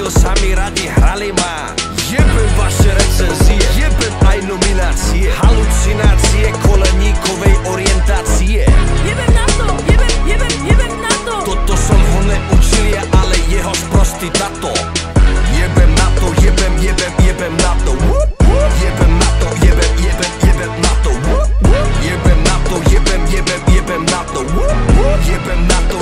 co sami radi hrali má. Jebem vaše recenzie, jebem aj nominácie, halucinácie koleníkovej orientácie. Jebem na to, jebem na to. Toto som ho neučil ja, ale jeho sprostý tato. Jebem na to, jebem na to. Jebem na to, jebem na to. Jebem na to, jebem na to. Jebem na to,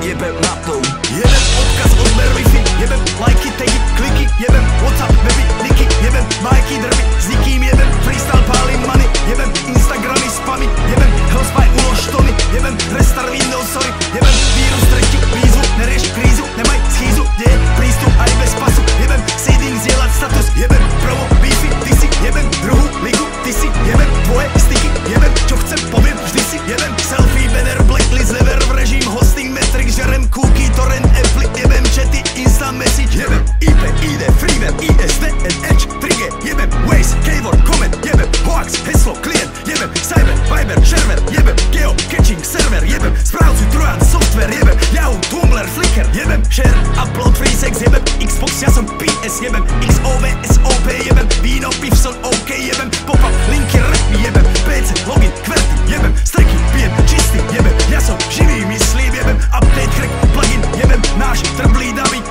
jebem na to. Jebem odkaz od Mervify, jebem lajky, tagy, kliky, jebem WhatsApp, weby, niky, jebem majky, drby, s nikým jebem freestyle, pálim money, jebem Instagramy, spamy, jebem Hellspy, ulož tony, jebem restart Windows, sorry, jebem vírus, treťu, výzvu, nerieš krízu, nemaj schýzu, kde je prístup aj bez pasu, jebem seeding, zdieľať status, jebem promo, beefy, ty si, jebem druhú ligu, ty si, jebem tvoje sticky, jebem čo chcem, poviem, vždy si, jebem selfie, banner, blacklist, never v režim, hosting, metric, žerem cookie, torrent, apply, jebem chaty, insta message, jebem IP, ID, freeware, ISD, NH, 3G, jebem Waze, keyword, comment, jebem hoax, heslo, klient, jebem cyber, viber, server, jebem geo, catching, server, jebem správcu, trojan, software, jebem Yahoo, Tumblr, Flickr, jebem share, upload, free sex, jebem Xbox, ja som PS, jebem XOV, SOP, jebem víno, pivson, OK, jebem pop-up, linky, rapy, jebem PC, login, kverty, jebem streky, pijem, čistý, jebem ja som živý, myslím, jebem update, crack, plugin, jebem náš trblý David,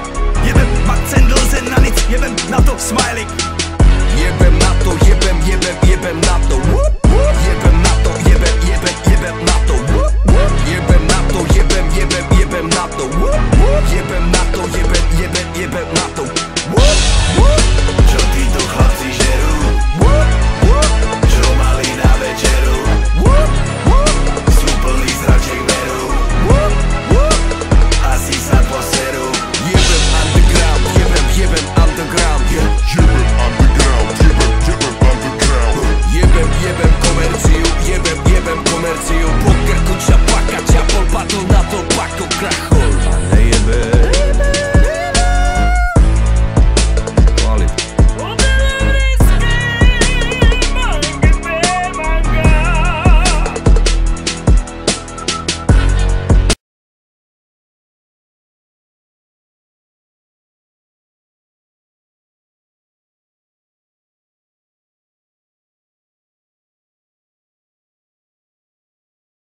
jebem Mac Candle, Zen na nic, jebem na to smiley. Jebem na to, jebem na to. Jebem na to, jebem na to. Jebem na to, jebem na to. Jebem na to, jebem na to. Čo títo chlapci žerú? Čo mali na večeru? Sú plný zraček veru, asi sa poserú. Jebem underground, jebem underground. Jebem underground, jebem underground. Jebem komerciu, jebem komerciu.